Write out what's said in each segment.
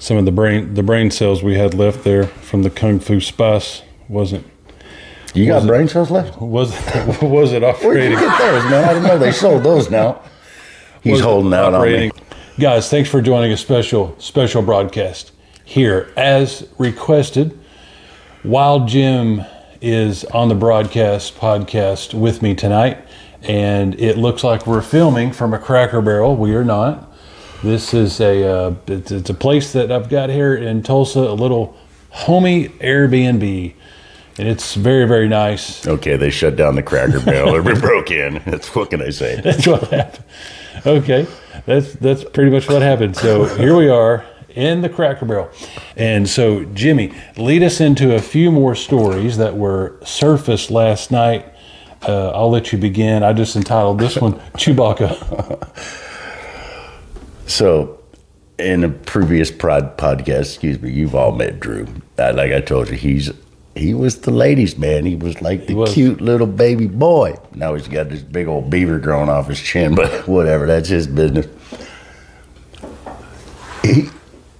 some of the brain cells we had left there from the Kung Fu spice wasn't. You got brain cells left? Was it operating? Where'd you get those, man? I didn't know they sold those now. He's holding out on me. Guys, thanks for joining a special broadcast here. As requested, Wild Jim is on the podcast with me tonight, and it looks like we're filming from a Cracker Barrel. We are not. This is it's a place that I've got here in Tulsa, a little homey Airbnb. And it's very, very nice. Okay, they shut down the Cracker Barrel or we broke in. What can I say? That's what happened. Okay, that's pretty much what happened. So here we are in the Cracker Barrel. And so, Jimmy, lead us into a few more stories that were surfaced last night. I'll let you begin. I just entitled this one, Chewbacca. So, in a previous podcast, you've all met Drew. Like I told you, he was the ladies' man. He was like the cute little baby boy. Now he's got this big old beaver growing off his chin, but whatever, that's his business.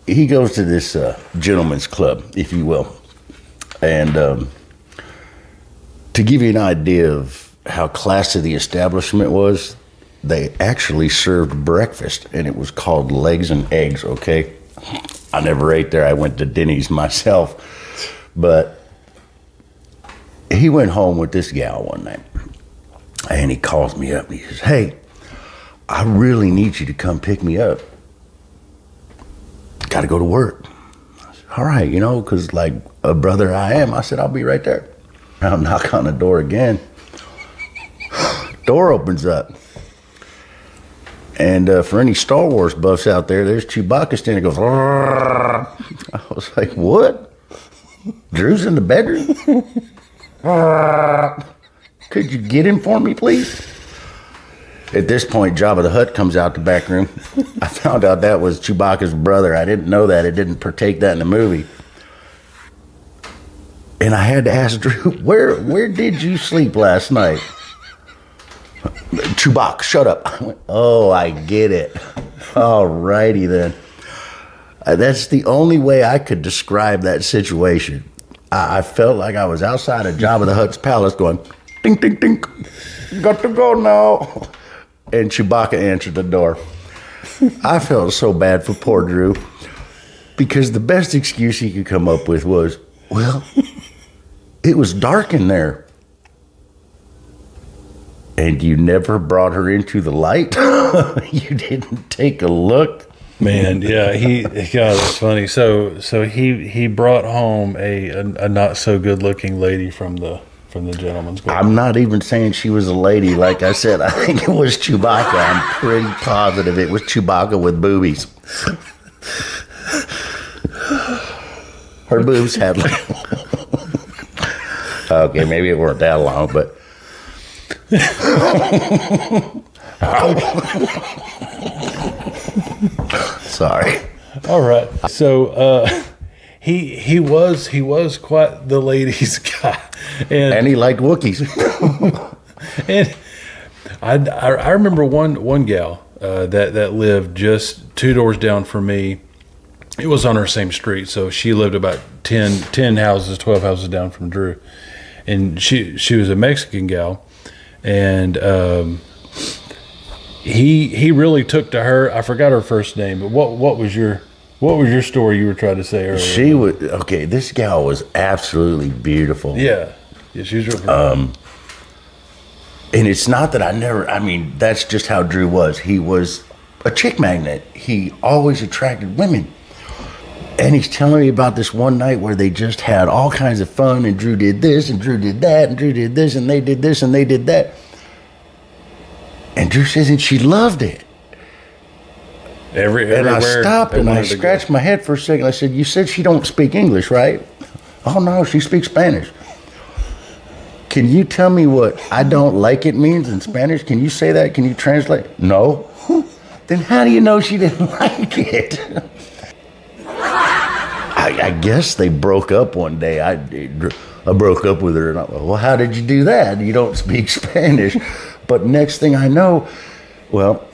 He goes to this gentleman's club, if you will. And to give you an idea of how classy the establishment was, they actually served breakfast, and it was called Legs and Eggs, okay? I never ate there. I went to Denny's myself. But he went home with this gal one night, and he calls me up, and he says, "Hey, I really need you to come pick me up. Got to go to work." I said, "All right, because like a brother I am," I said, "I'll be right there." I'll knock on the door again. Door opens up. And for any Star Wars buffs out there, there's Chewbacca standing there, goes, "Rrr." I was like, "What? Drew's in the bedroom? Could you get him for me, please?" At this point, Jabba the Hutt comes out the back room. I found out that was Chewbacca's brother. I didn't know that. It didn't partake that in the movie. And I had to ask Drew, where did you sleep last night? Chewbacca, shut up. I went, "Oh, I get it. All righty then." That's the only way I could describe that situation. I felt like I was outside of Jabba the Hutt's palace going, "Ding, ding, ding. Got to go now." And Chewbacca answered the door. I felt so bad for poor Drew because the best excuse he could come up with was, "Well, it was dark in there." And you never brought her into the light? You didn't take a look? Man, yeah, God, that's funny. So he brought home a not so good looking lady from the gentleman's club. I'm not even saying she was a lady. Like I said, I think it was Chewbacca. I'm pretty positive it was Chewbacca with boobies. Her boobs had okay, maybe it weren't that long, but sorry. All right. So he was quite the ladies' guy, and he liked Wookiees. And I remember one gal that lived just 2 doors down from me. It was on our same street, so she lived about 10 houses, 12 houses down from Drew, and she was a Mexican gal. And he really took to her. I forgot her first name, but what was your story you were trying to say earlier? She was okay. This gal was absolutely beautiful. Yeah, she was real pretty. And it's not that I mean, that's just how Drew was. He was a chick magnet. He always attracted women. And he's telling me about this one night where they just had all kinds of fun, and Drew did this, and Drew did that, and Drew did this, and they did this, and they did that. And Drew says, and she loved it. And I stopped and I scratched my head for a second. I said, "You said she don't speak English, right?" "Oh, no, she speaks Spanish." "Can you tell me what I don't like it means in Spanish? Can you say that? Can you translate?" "No." "Then how do you know she didn't like it?" I guess they broke up one day. I broke up with her, and I went, "Well, how did you do that? You don't speak Spanish." But next thing I know, well,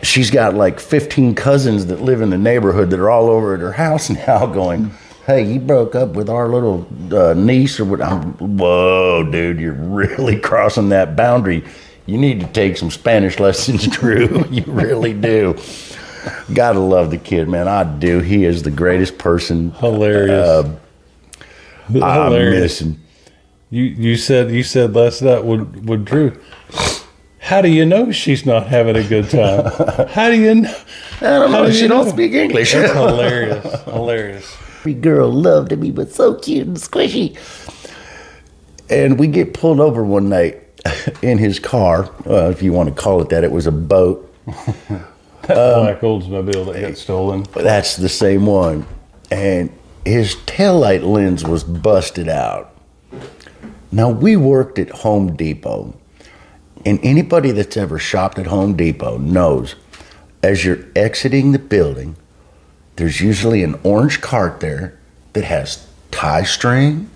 she's got like 15 cousins that live in the neighborhood that are all over at her house now going, hey, you broke up with our little niece or what? Whoa, dude, you're really crossing that boundary. You need to take some Spanish lessons, Drew. You really do. Gotta love the kid, man. I do. He is the greatest person. Hilarious. I miss him. You said last night with Drew, how do you know she's not having a good time? How do you know? I don't know. She don't speak English. That's hilarious. Hilarious. Every girl loved him. He was so cute and squishy. And we get pulled over one night in his car, if you want to call it that. It was a boat. Black Oldsmobile that got stolen. That's the same one. And his taillight lens was busted out. Now, we worked at Home Depot. And anybody that's ever shopped at Home Depot knows, as you're exiting the building, there's usually an orange cart there that has tie string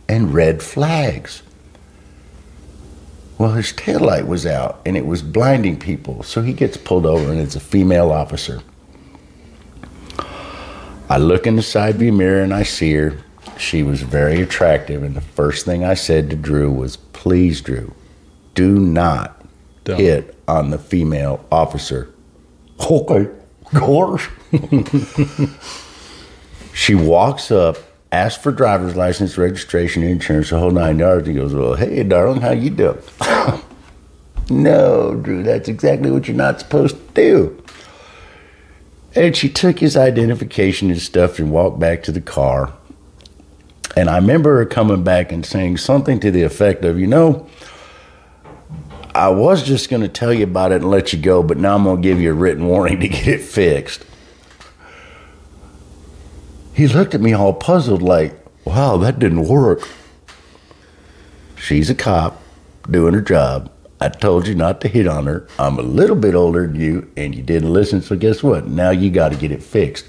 and red flags. Well, his taillight was out and it was blinding people. So he gets pulled over and it's a female officer. I look in the side view mirror and I see her. She was very attractive. And the first thing I said to Drew was, please, Drew, do not hit on the female officer. Okay, gosh. She walks up, asks for driver's license, registration, insurance, the whole 9 yards. He goes, well, hey, darling, how you doing? No, Drew, that's exactly what you're not supposed to do. And she took his identification and stuff and walked back to the car. And I remember her coming back and saying something to the effect of, you know, I was just going to tell you about it and let you go, but now I'm going to give you a written warning to get it fixed. He looked at me all puzzled like, wow, that didn't work. She's a cop doing her job. I told you not to hit on her. I'm a little bit older than you, and you didn't listen, so guess what? Now you got to get it fixed.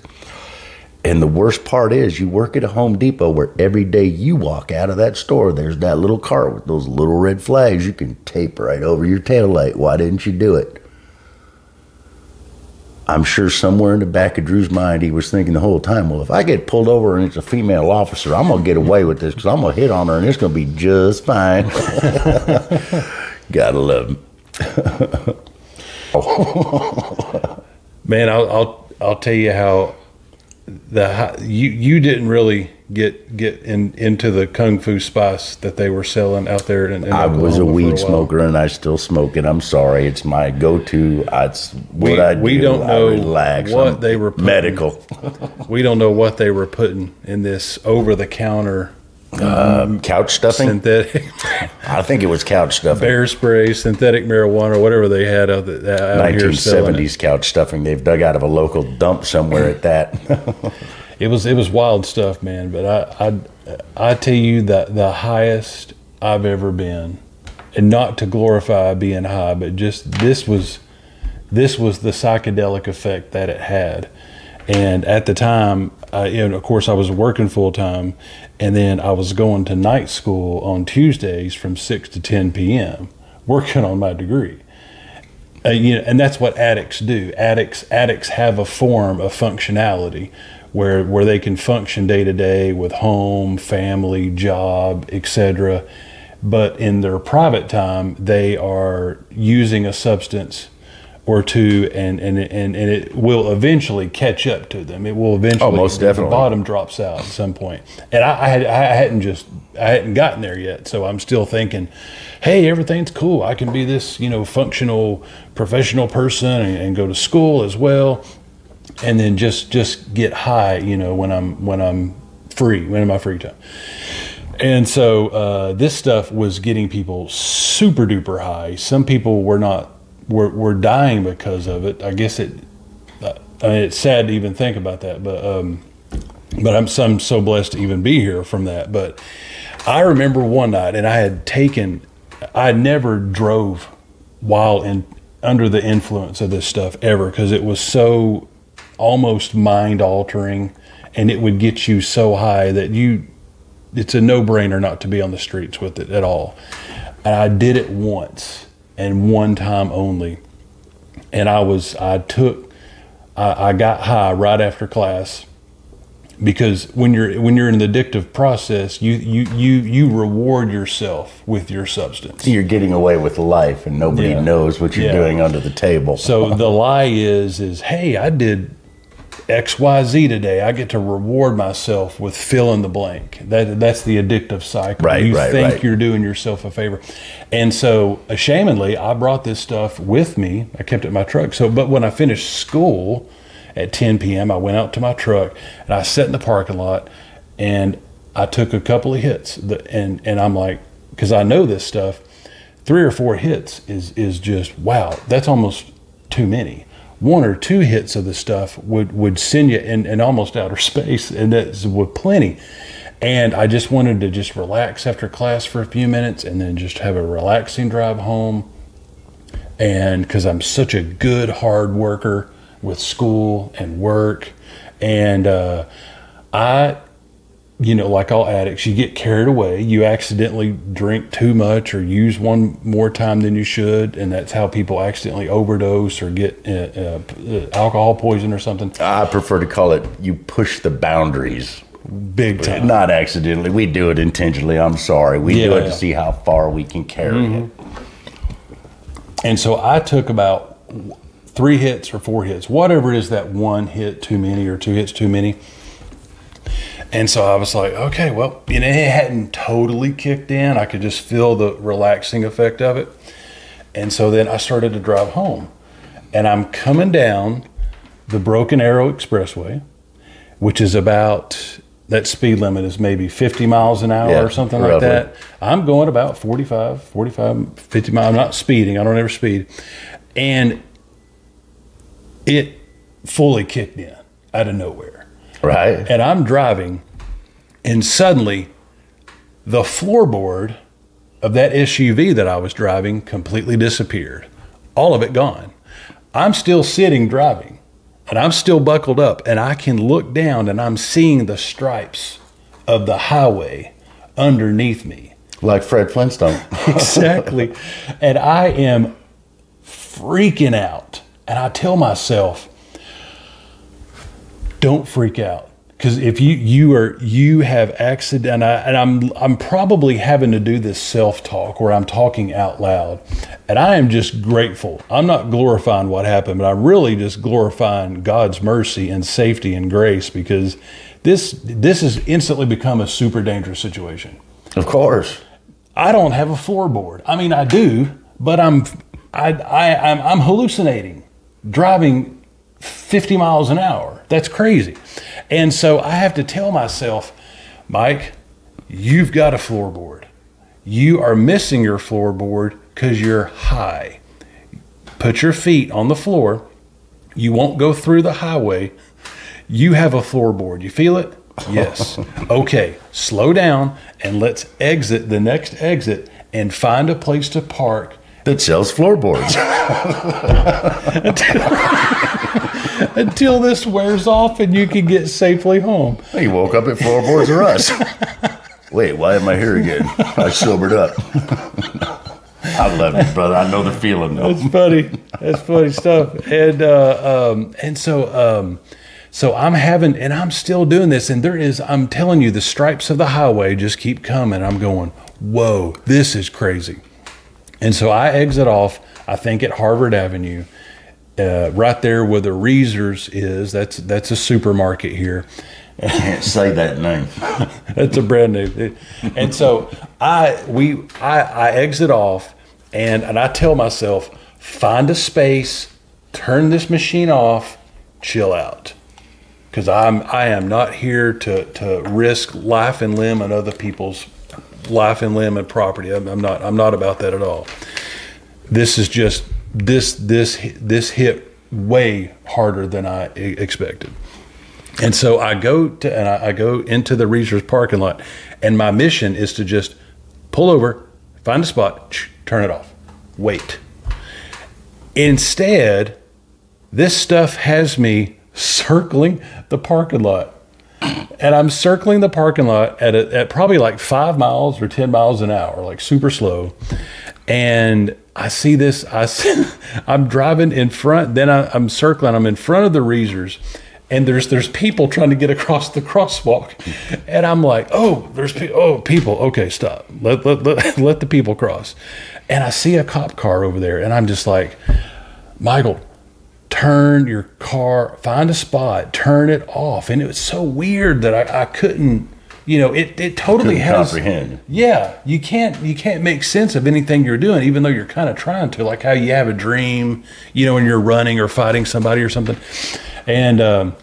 And the worst part is you work at a Home Depot where every day you walk out of that store, there's that little cart with those little red flags you can tape right over your taillight. Why didn't you do it? I'm sure somewhere in the back of Drew's mind, he was thinking the whole time, well, if I get pulled over and it's a female officer, I'm going to get away with this because I'm going to hit on her and it's going to be just fine. Gotta love him. Man, I'll tell you how you didn't really get into the kung fu spice that they were selling out there in I was a weed smoker and I still smoke it. I'm sorry, it's my go-to. It's what I do. We don't know relax. what they were putting, medical. We don't know what they were putting in this over-the-counter couch stuffing. Synthetic. I think it was couch stuffing. Bear spray, synthetic marijuana, whatever they had out here 1970s couch stuffing. They've dug out of a local dump somewhere at that. It was wild stuff, man. But I tell you that the highest I've ever been, and not to glorify being high, but just this was the psychedelic effect that it had. And at the time, of course, I was working full time, and then I was going to night school on Tuesdays from 6 to 10 p.m. working on my degree. And that's what addicts do. Addicts have a form of functionality where they can function day to day with home, family, job, etc. But in their private time, they are using a substance or two, and it will eventually catch up to them. It will eventually. Oh, most definitely. The bottom drops out at some point. And I hadn't gotten there yet, so I'm still thinking, hey, everything's cool. I can be this, functional, professional person and go to school as well, and then just get high, when I'm free, when in my free time. And so this stuff was getting people super duper high. Some people were dying because of it. I guess it's sad to even think about that, but I'm so blessed to even be here from that. But I remember one night, and I never drove while under the influence of this stuff ever, because it was so almost mind altering, and it would get you so high that it's a no-brainer not to be on the streets with it at all. And I did it once, and one time only. And I got high right after class, because when you're in the addictive process, you reward yourself with your substance. You're getting away with life, and nobody knows what you're doing under the table. So the lie is, hey, I did XYZ today. I get to reward myself with fill in the blank. That's the addictive cycle. Right, you right, think right. you're doing yourself a favor. And so, ashamedly, I brought this stuff with me. I kept it in my truck. But when I finished school at 10 p.m., I went out to my truck and I sat in the parking lot and I took a couple of hits. And I'm like, because I know this stuff, 3 or 4 hits is just, wow, that's almost too many. 1 or 2 hits of the stuff would send you in almost outer space, and that's with plenty. And I just wanted to just relax after class for a few minutes and then just have a relaxing drive home. And because I'm such a good hard worker with school and work, and like all addicts, you get carried away. You accidentally drink too much or use one more time than you should, and that's how people accidentally overdose or get alcohol poison or something. I prefer to call it, you push the boundaries. Big time. Not accidentally. We do it intentionally. I'm sorry. We do it to see how far we can carry it. And so I took about 3 hits or 4 hits, whatever it is, that 1 hit too many or 2 hits too many. And so I was like, okay, well, it hadn't totally kicked in. I could just feel the relaxing effect of it. And so then I started to drive home. And I'm coming down the Broken Arrow Expressway, which is about, that speed limit is maybe 50 miles an hour or something like that. I'm going about 45, 50 miles. I'm not speeding. I don't ever speed. And it fully kicked in out of nowhere. Right. And I'm driving, and suddenly the floorboard of that SUV that I was driving completely disappeared. All of it gone. I'm still sitting driving, and I'm still buckled up, and I can look down and I'm seeing the stripes of the highway underneath me. Like Fred Flintstone. Exactly. And I am freaking out. And I tell myself, don't freak out, because if you have accident, and I'm probably having to do this self-talk where I'm talking out loud, and I am just grateful. I'm not glorifying what happened, but I'm really just glorifying God's mercy and safety and grace, because this has instantly become a super dangerous situation. Of course. I don't have a floorboard. I mean, I do, but I'm hallucinating, driving 50 miles an hour. That's crazy. And so I have to tell myself, Mike, you've got a floorboard. You are missing your floorboard because you're high. Put your feet on the floor. You won't go through the highway. You have a floorboard. You feel it? Yes. Okay, slow down and let's exit the next exit and find a place to park that sells floorboards. until this wears off and you can get safely home. He woke up at Floorboards or Us. Wait, why am I here again? I sobered up. I love it, brother. I know the feeling, though. That's funny. That's funny stuff. And so I'm having, and I'm still doing this, and I'm telling you, the stripes of the highway just keep coming. I'm going, whoa, this is crazy. And so I exit off, I think at Harvard Avenue, right there where the Reesers is. That's a supermarket here. Can't say that name. That's a brand name. And so I exit off, and I tell myself, find a space, turn this machine off, chill out. Because I am not here to risk life and limb and other people's life and limb and property. I'm not about that at all. This is just this hit way harder than I expected. And so I go into the Reesers parking lot, and my mission is to just pull over, find a spot, turn it off, wait. Instead, this stuff has me circling the parking lot, and I'm circling the parking lot at probably like 5 miles or 10 miles an hour, like super slow. And I see this. I'm driving in front. Then I'm circling. I'm in front of the Reezers, and there's people trying to get across the crosswalk, and I'm like, oh, there's people. Okay, stop. Let the people cross. And I see a cop car over there, and I'm just like, Michael, turn your car, find a spot, turn it off. And it was so weird that I couldn't. It totally has. Comprehend. Yeah, you can't make sense of anything you're doing, even though you're kind of trying to. Like how you have a dream, when you're running or fighting somebody or something. And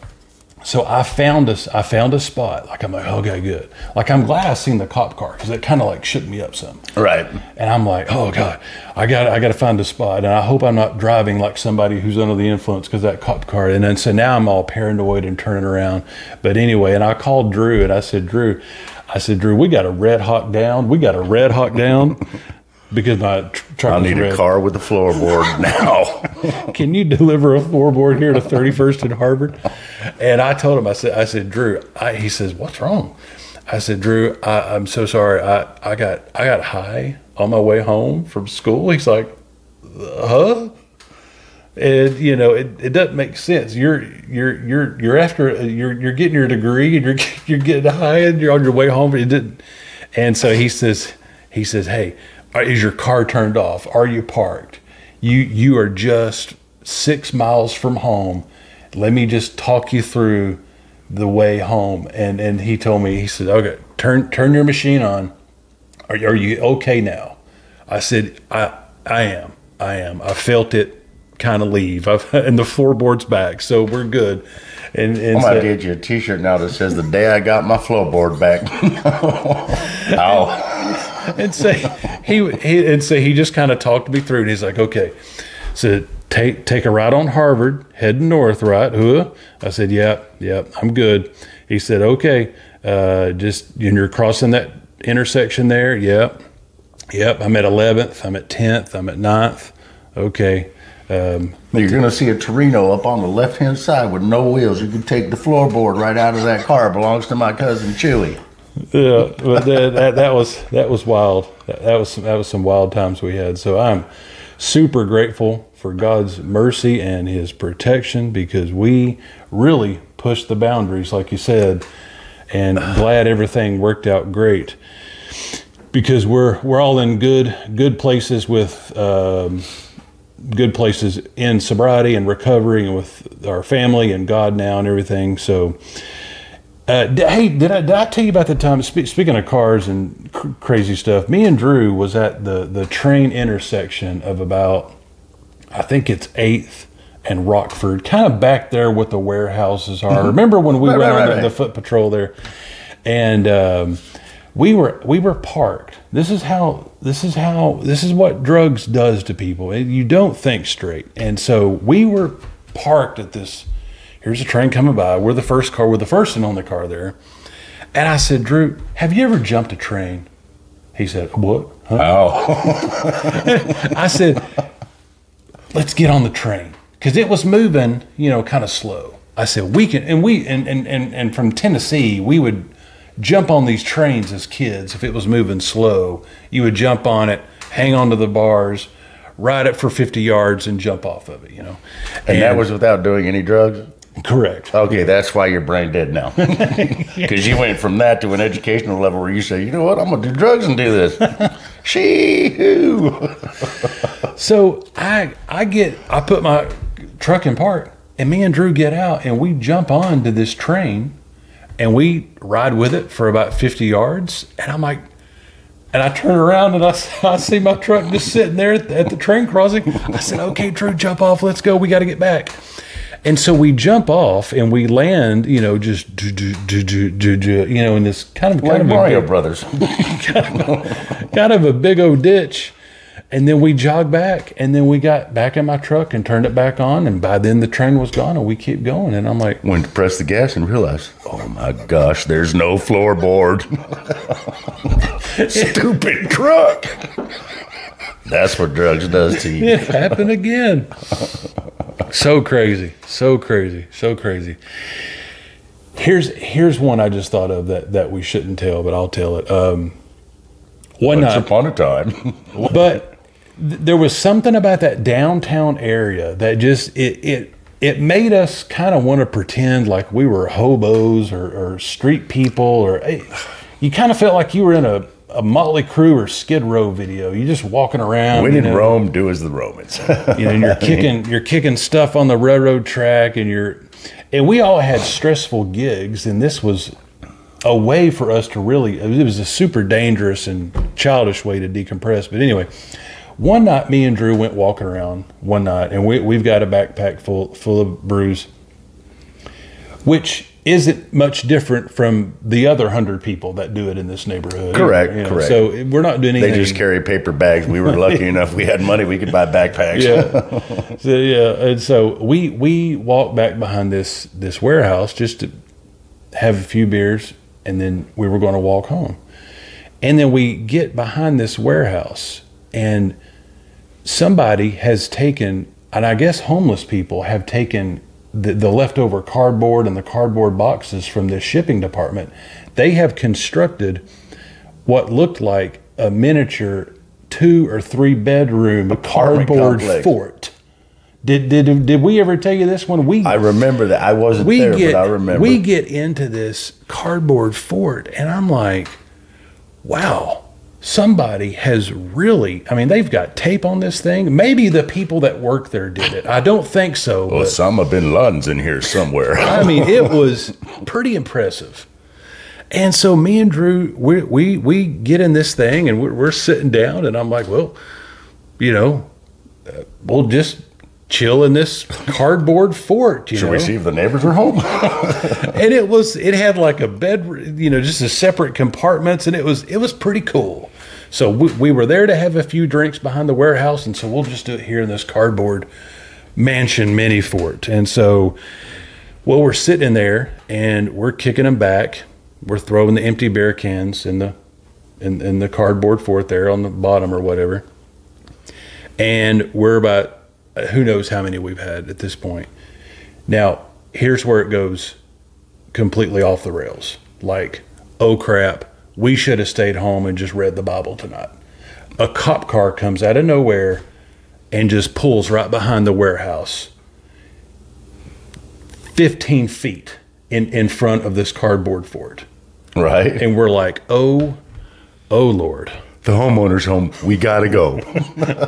so I found a spot. Like I'm like, okay, good. Like I'm glad I seen the cop car because it kind of like shook me up some. Right. And I'm like, oh God, I got to find a spot. And I hope I'm not driving like somebody who's under the influence because that cop car. And then so now I'm all paranoid and turning around. But anyway, and I called Drew and I said, Drew, we got a red hawk down. Because my truck I need a car with a floorboard now. Can you deliver a floorboard here to 31st and Harvard? And I told him, I said, Drew, he says, what's wrong? I said, Drew, I'm so sorry. I got high on my way home from school. He's like, huh? And it doesn't make sense. You're getting your degree and you're getting high and you're on your way home. It didn't. And so he says, hey, is your car turned off? Are you parked? You are just 6 miles from home. Let me just talk you through the way home. And he told me, he said, okay, turn your machine on. Are you okay now? I said, I am. I felt it kind of leave. And the floorboard's back, so we're good. And I might get you a T-shirt now that says the day I got my floorboard back. Ow. And so he just kind of talked me through, and he's like, okay, so take a right on Harvard, heading north, right? Huh? I said, yep, I'm good. He said, okay, you're crossing that intersection there. Yep. I'm at 11th. I'm at 10th. I'm at 9th. Okay. You're going to see a Torino up on the left-hand side with no wheels. You can take the floorboard right out of that car. It belongs to my cousin Chewy. Yeah, but that was wild. That was some wild times we had. So I'm super grateful for God's mercy and His protection because we really pushed the boundaries, like you said, and glad everything worked out great. Because we're all in good places with good places in sobriety and recovery and with our family and God now and everything. So. Hey, did I tell you about the time, speaking of cars and crazy stuff, me and Drew was at the train intersection of about, I think it's 8th and Rockford, kind of back there what the warehouses are. Remember when we went on the foot patrol there? And we were parked. This is what drugs does to people. You don't think straight. And so we were parked at this. Here's a train coming by. We're the first one on the car there. And I said, Drew, have you ever jumped a train? He said, what? Huh? Oh. I said, let's get on the train. Because it was moving, kind of slow. I said, we can, and from Tennessee, we would jump on these trains as kids. If it was moving slow, you would jump on it, hang on to the bars, ride it for 50 yards and jump off of it, And that was without doing any drugs? Correct. Okay, that's why you're brain dead now. Because you went from that to an educational level where you say, you know what, I'm going to do drugs and do this. Shee-hoo. So I put my truck in park, and me and Drew get out, and we jump on to this train, and we ride with it for about 50 yards, and I'm like, and I turn around and I see my truck just sitting there at the train crossing. I said, okay, Drew, jump off. Let's go. We got to get back. And so we jump off and we land, just, in this kind of Mario Brothers. kind of a big old ditch. And then we jogged back, and then we got back in my truck and turned it back on. And by then the train was gone, and we keep going. And I'm like, went to press the gas and realized, oh my gosh, there's no floorboard. Stupid truck. That's what drugs does to you. It happened again. So crazy. Here's one I just thought of that we shouldn't tell, but I'll tell it. Once upon a time. But there was something about that downtown area that just it made us kind of want to pretend like we were hobos or street people, or you kind of felt like you were in a Motley Crue or Skid Row video. You're just walking around. When in Rome, do as the Romans. And you're kicking stuff on the railroad track, and we all had stressful gigs, and this was a way for us to really, it was a super dangerous and childish way to decompress. But anyway, one night me and Drew went walking around one night, and we've got a backpack full of brews, which isn't much different from the other 100 people that do it in this neighborhood. Correct, correct. So we're not doing anything. They just carry paper bags. We were lucky enough we had money, we could buy backpacks. And so we walked back behind this warehouse just to have a few beers, and then we were going to walk home. And then we get behind this warehouse, and somebody has taken, and I guess homeless people have taken the leftover cardboard and the cardboard boxes from this shipping department. They have constructed what looked like a miniature 2 or 3 bedroom cardboard fort. Did we ever tell you this one? I remember that. I wasn't there, but I remember. We get into this cardboard fort, and I'm like, wow, somebody has really, I mean, they've got tape on this thing. Maybe the people that work there did it. I don't think so. Well, Osama bin Laden's in here somewhere. I mean, it was pretty impressive. And so me and Drew, we get in this thing, and we're sitting down, and I'm like, well, we'll just chill in this cardboard fort. Should we see if the neighbors are home? And it had like a bed, just a separate compartments, and it was pretty cool. So we were there to have a few drinks behind the warehouse, and so we'll just do it here in this cardboard mansion mini fort. And so, well, we're sitting there, and we're kicking them back. We're throwing the empty beer cans in the cardboard fort there on the bottom or whatever. And we're about, who knows how many we've had at this point. Now, here's where it goes completely off the rails. Like, oh crap, we should have stayed home and just read the Bible tonight. A cop car comes out of nowhere and just pulls right behind the warehouse 15 feet in front of this cardboard fort. Right. And we're like, oh Lord. The homeowner's home. We gotta go.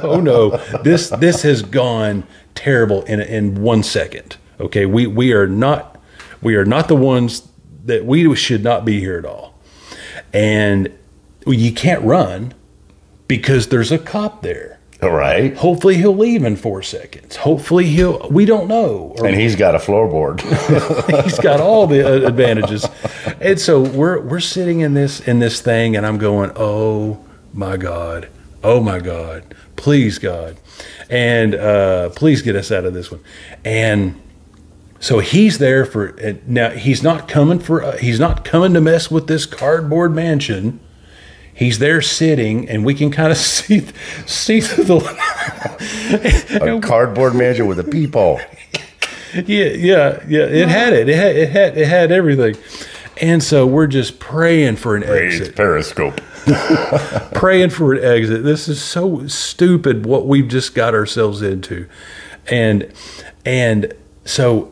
Oh no, this has gone terrible in 1 second. Okay, we are not the ones that we should not be here at all. And you can't run because there's a cop there. All right. Hopefully he'll leave in 4 seconds. Hopefully we don't know. And he's got a floorboard. He's got all the advantages. And so we're sitting in this thing, and I'm going, oh my God, please God, and please get us out of this one. And so he's there now he's not coming to mess with this cardboard mansion. He's there sitting, and we can kind of see through the a cardboard mansion with a peephole. Yeah. It had everything. And so we're just praying for an exit. Periscope. Praying for an exit. This is so stupid what we've just got ourselves into. And so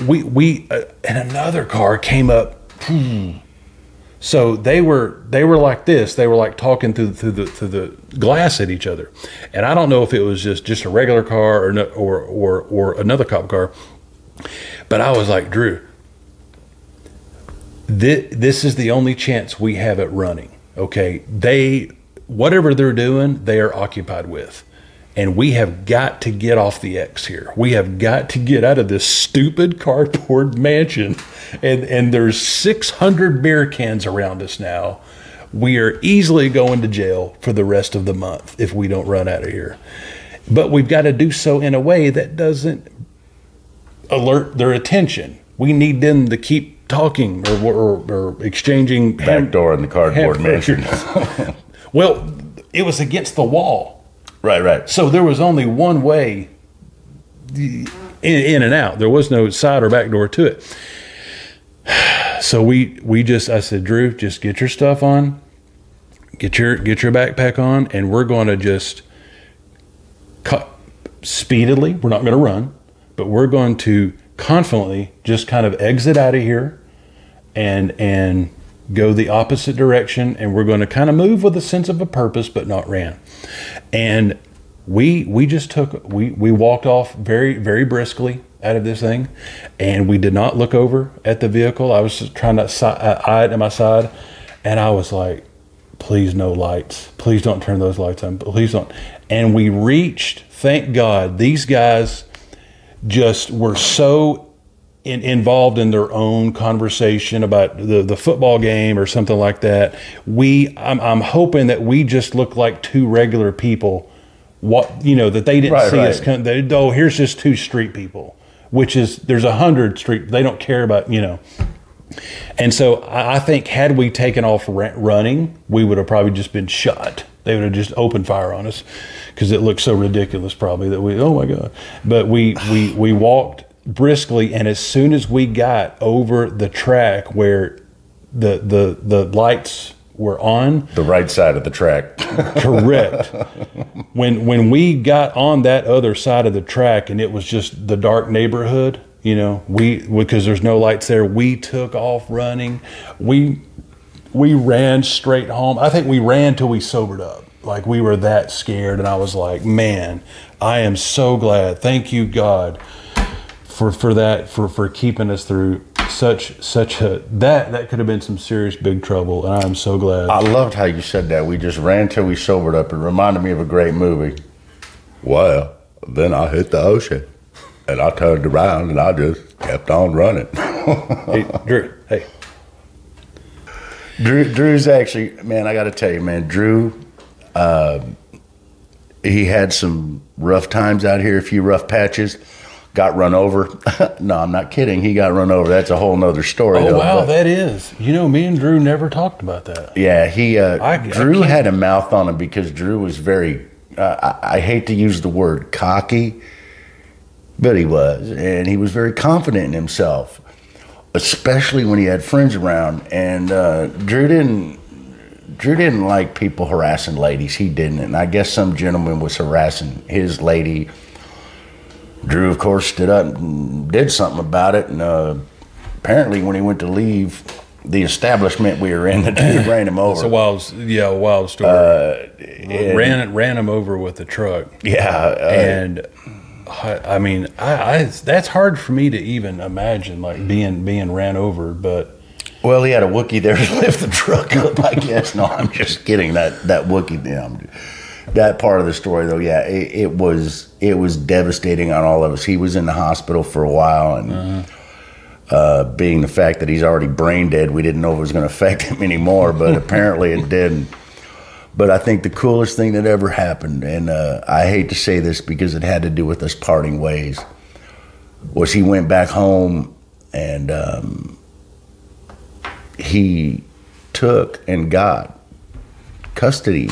we and another car came up. So they were like this. They were like talking through the glass at each other. And I don't know if it was just a regular car or another cop car. But I was like, Drew, this is the only chance we have at running. Okay, whatever they're doing, they are occupied with. And we have got to get off the X here. We have got to get out of this stupid cardboard mansion. And there's 600 beer cans around us now. We are easily going to jail for the rest of the month if we don't run out of here. But we've got to do so in a way that doesn't alert their attention. We need them to keep talking or exchanging back door in the cardboard mansion. Well, it was against the wall. Right. So there was only one way in and out. There was no side or back door to it. So I said, Drew, just get your stuff on, get your backpack on, and we're going to just speedily. We're not going to run, but we're going to confidently just kind of exit out of here and go the opposite direction. And we're going to kind of move with a sense of a purpose, but not ran. And we just we walked off very, very briskly out of this thing, and we did not look over at the vehicle. I was just trying to eye it at my side, and I was like, please no lights. Please don't turn those lights on. Please don't. And we reached, thank God, these guys just were so involved in their own conversation about the football game or something like that. I'm hoping that we just looked like two regular people, that they didn't see us. Here's just two street people, which is, there's 100 street, they don't care about, And so I think had we taken off running, we would have probably just been shot. They would have just opened fire on us because it looked so ridiculous probably that oh my God. But we walked briskly, and as soon as we got over the track where the lights were on. The right side of the track. Correct. When we got on that other side of the track and it was just the dark neighborhood, because there's no lights there, we took off running. We ran straight home. I think we ran till we sobered up. Like, we were that scared, and I was like, man, I am so glad. Thank you, God, for that, for keeping us through such a that could have been some serious big trouble, and I'm so glad. I loved how you said that. We just ran till we sobered up. It reminded me of a great movie. Well, then I hit the ocean, and I turned around, and I just kept on running. Hey, Drew. Hey. Drew's actually, man, I got to tell you, man, Drew, he had some rough times out here, a few rough patches. Got run over. No, I'm not kidding. He got run over. That's a whole nother story. Oh, wow, that is. Me and Drew never talked about that. Yeah, Drew had a mouth on him because Drew was very, I hate to use the word cocky, but he was. And he was very confident in himself, especially when he had friends around. And Drew didn't like people harassing ladies. He didn't. And I guess some gentleman was harassing his lady. Drew, of course, stood up and did something about it. And apparently when he went to leave the establishment we were in, the dude ran him over. It's a wild story. Ran him over with the truck. Yeah. And I mean, that's hard for me to even imagine, like being ran over, but. Well, he had a Wookiee there to lift the truck up, I guess. No, I'm just kidding. That Wookiee, that part of the story, though, yeah, it was devastating on all of us. He was in the hospital for a while, and being the fact that he's already brain dead, we didn't know if it was going to affect him anymore, but apparently it didn't. But I think the coolest thing that ever happened, and I hate to say this because it had to do with us parting ways, was he went back home and he took and got custody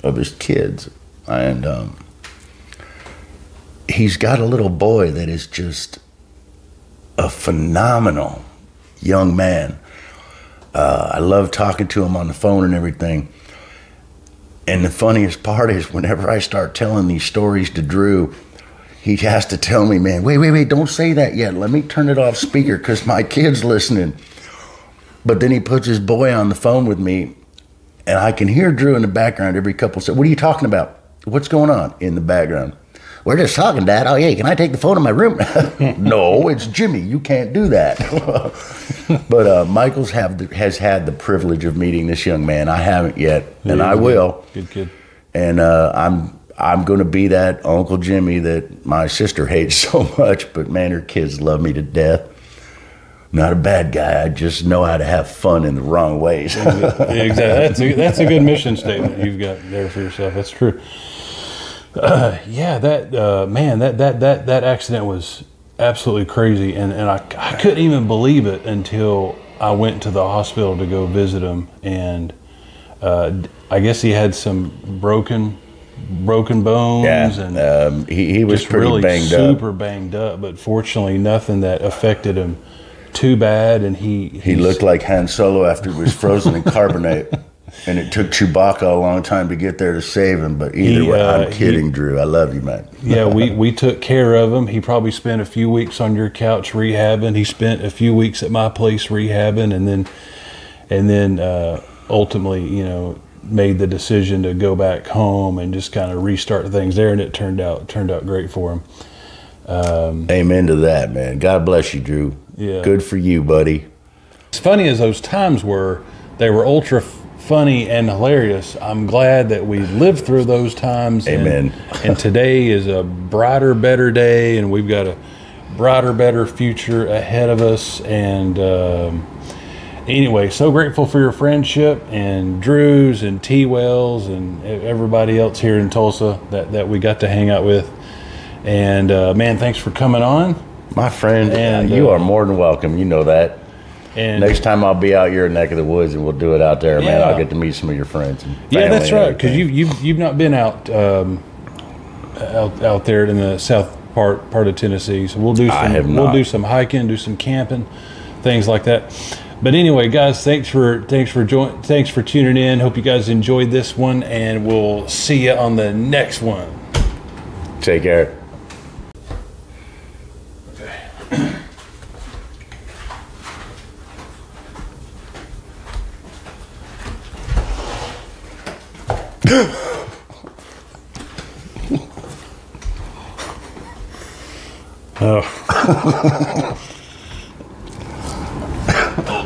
of his kids, and he's got a little boy that is just a phenomenal young man. I love talking to him on the phone and everything. And the funniest part is whenever I start telling these stories to Drew, he has to tell me, man, wait, don't say that yet. Let me turn it off speaker because my kid's listening. But then he puts his boy on the phone with me, and I can hear Drew in the background every couple of seconds. What are you talking about? What's going on in the background? We're just talking, Dad. Oh, yeah, can I take the phone to my room? No, it's Jimmy. You can't do that. But Michael's has had the privilege of meeting this young man. I haven't yet, and I will. Good kid. And I'm going to be that Uncle Jimmy that my sister hates so much, but, man, her kids love me to death. Not a bad guy. I just know how to have fun in the wrong ways. Exactly. That's a good mission statement you've got there for yourself. That's true. That accident was absolutely crazy, and I couldn't even believe it until I went to the hospital to go visit him, and I guess he had some broken bones, and he was pretty really banged super banged up, but fortunately nothing that affected him too bad, and he looked like Han Solo after he was frozen in carbonate. And it took Chewbacca a long time to get there to save him. But either way, I'm kidding, Drew. I love you, man. Yeah, we took care of him. He probably spent a few weeks on your couch rehabbing. He spent a few weeks at my place rehabbing, and then ultimately, you know, made the decision to go back home and just kind of restart things there. And it turned out great for him. Amen to that, man. God bless you, Drew. Yeah. Good for you, buddy. As funny as those times were, they were ultra funny and hilarious. I'm glad that we lived through those times. Amen. And today is a brighter, better day, and we've got a brighter, better future ahead of us. And anyway, so grateful for your friendship and Drew's and T-Wells and everybody else here in Tulsa that we got to hang out with. And man, thanks for coming on. My friend, and you are more than welcome. You know that. And next time I'll be out your neck of the woods, and we'll do it out there, man. I'll get to meet some of your friends. And yeah, that's right. Because you've not been out there in the south part of Tennessee. So we'll do some hiking, do some camping, things like that. But anyway, guys, thanks for tuning in. Hope you guys enjoyed this one, and we'll see you on the next one. Take care. Oh,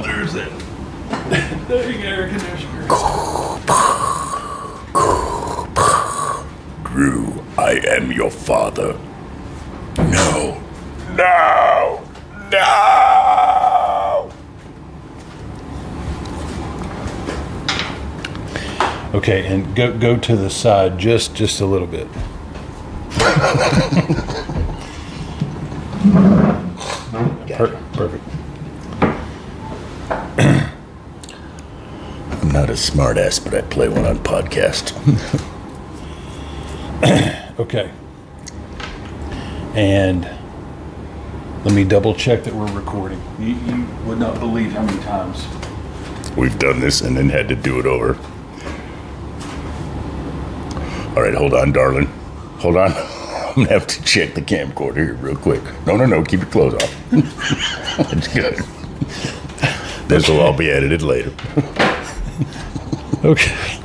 there's it. There you go, air conditioner. Drew, I am your father. No. Okay, and go to the side just a little bit. Perfect. I'm not a smart ass, but I play one on podcast. Okay. And let me double check that we're recording. You would not believe how many times we've done this and then had to do it over. All right, hold on, darling. Hold on. I'm going to have to check the camcorder here real quick. No. Keep your clothes off. That's good. This will all be edited later. Okay.